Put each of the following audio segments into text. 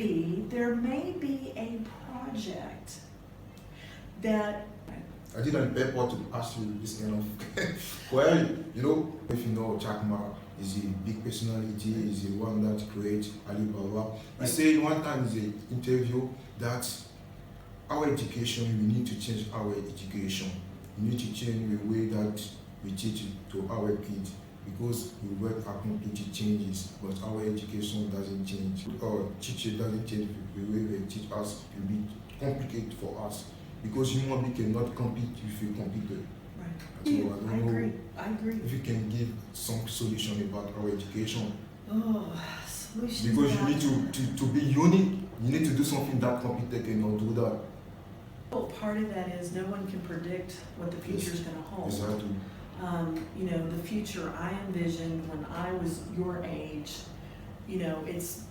there may be a project that I didn't prepare to ask you this kind of well, you know, if you know Jack Ma is a big personality, is the one that creates Alibaba. He said one time in the interview that our education, we need to change our education. We need to change the way that we teach it to our kids because the world completely changes, but our education doesn't change. Our teacher doesn't change the way they teach us. It will be complicated for us because human being cannot compete with a computer. right. So I I don't know agree. if you can give some solution about our education. Oh, solutions. Because you about need to be unique, you need to do something that computer cannot do that. Well, part of that is no one can predict what the future is going to hold. Exactly. You know, the future I envisioned when I was your age, you know, it's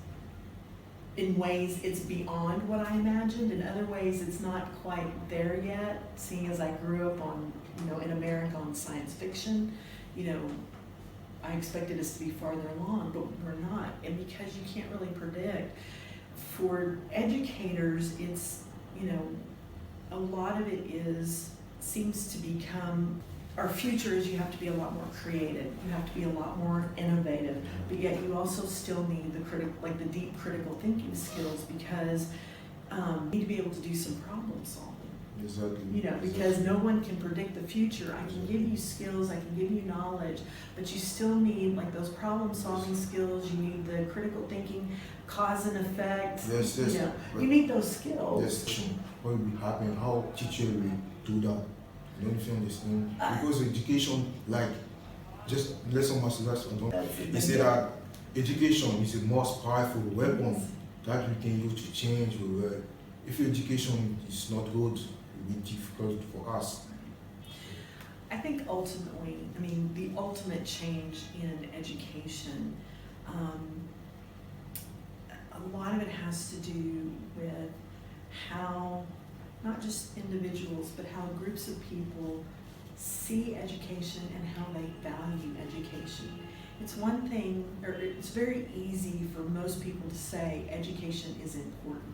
in ways it's beyond what I imagined. In other ways, it's not quite there yet. Seeing as I grew up on, you know, in America on science fiction, you know, I expected us to be farther along, but we're not. And because you can't really predict, for educators, it's, you know, a lot of it seems to become, our future is you have to be a lot more creative, you have to be a lot more innovative, but yet you also still need the deep critical thinking skills because you need to be able to do some problem solving. Exactly. You know, because no one can predict the future. I can give you skills, I can give you knowledge, but you still need like those problem solving skills, you need the critical thinking, cause and effect. Yes, yes. You know, you need those skills. Yes, what will happen, how teacher will do that. You don't understand? Because education, like, just lesson master, they say that education is the most powerful weapon that we can use to change the world. If education is not good, it will be difficult for us. I think ultimately, I mean, the ultimate change in education, a lot of it has to do with how not just individuals, but how groups of people see education and how they value education. It's one thing, or it's very easy for most people to say education is important.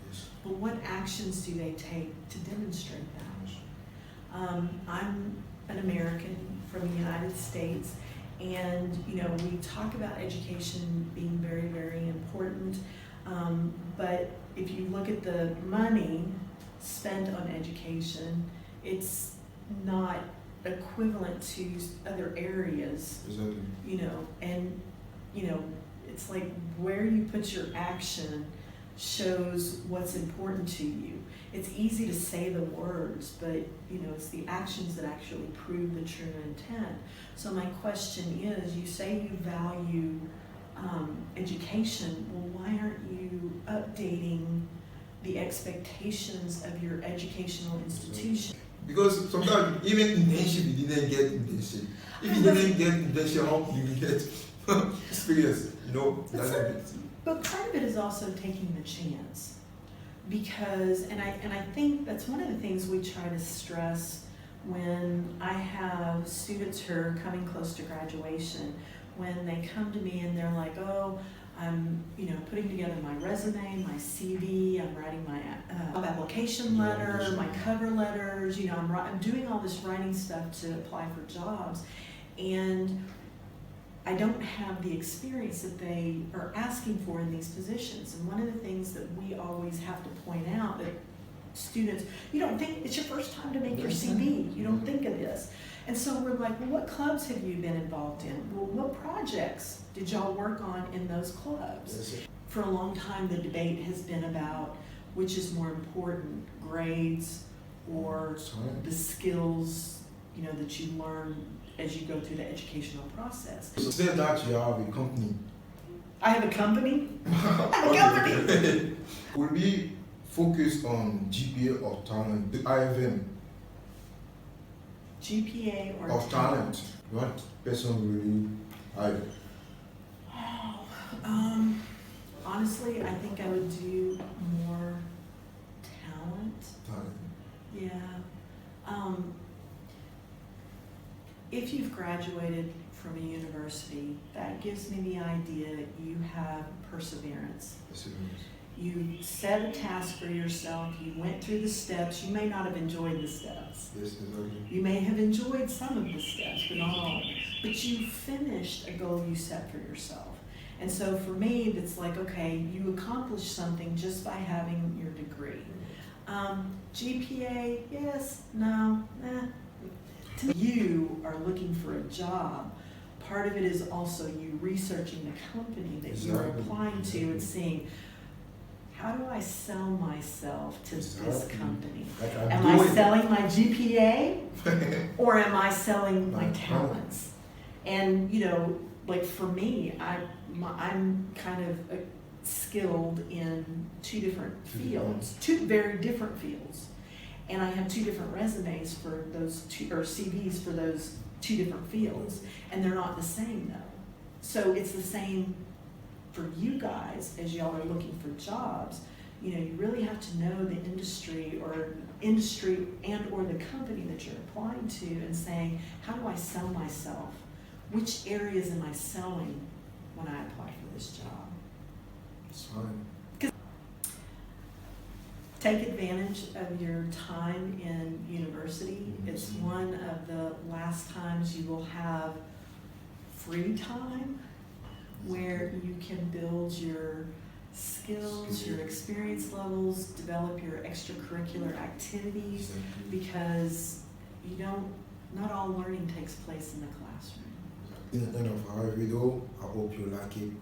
Yes. But what actions do they take to demonstrate that? I'm an American from the United States, and you know, we talk about education being very, very important, but if you look at the money spent on education, it's not equivalent to other areas. Exactly. You know, and you know, it's like where you put your action shows what's important to you. It's easy to say the words, but you know, it's the actions that actually prove the true intent. So my question is, you say you value education, well, why aren't you updating the expectations of your educational institution? Because sometimes even internship you didn't get internship. If you didn't get internship, how you will get experience? You know, that's a bit. But part of it is also taking the chance, because and I think that's one of the things we try to stress when I have students who are coming close to graduation. When they come to me and they're like, oh, I'm, you know, putting together my resume, my CV, I'm writing my application letter, my cover letters, you know, I'm doing all this writing stuff to apply for jobs, and I don't have the experience that they are asking for in these positions. And one of the things that we always have to point out that students, you don't think, it's your first time to make your CV, you don't think of this. And so we're like, well, what clubs have you been involved in? Well, what projects did y'all work on in those clubs? For a long time, the debate has been about which is more important, grades or the skills, you know, that you learn as you go through the educational process. So say that you have a company. I have a company? I have a company! Will we focus on GPA or talent, the IFM? GPA or talent? What person really hire? Oh, honestly, I think I would do more talent. Yeah. If you've graduated from a university, that gives me the idea that you have perseverance. You set a task for yourself, you went through the steps, you may not have enjoyed the steps. Yes, exactly. You may have enjoyed some of the steps, but not all of them. But you finished a goal you set for yourself. And so for me, it's like, okay, you accomplished something just by having your degree. GPA, yes, no, You are looking for a job. Part of it is also you researching the company that you're applying to and seeing, how do I sell myself to this company? Like am I selling my GPA or am I selling my talents? And you know, like for me, I'm kind of skilled in two different fields, two very different fields. And I have two different resumes for those two, or CVs for those two different fields. And they're not the same though. So it's the same for you guys as y'all are looking for jobs. You know, you really have to know the industry and or the company that you're applying to and saying, how do I sell myself? Which areas am I selling when I apply for this job? It's fine. Take advantage of your time in university. It's one of the last times you will have free time where you can build your skills, your experience levels, develop your extracurricular activities, because not all learning takes place in the classroom. In the end of our video, I hope you like it.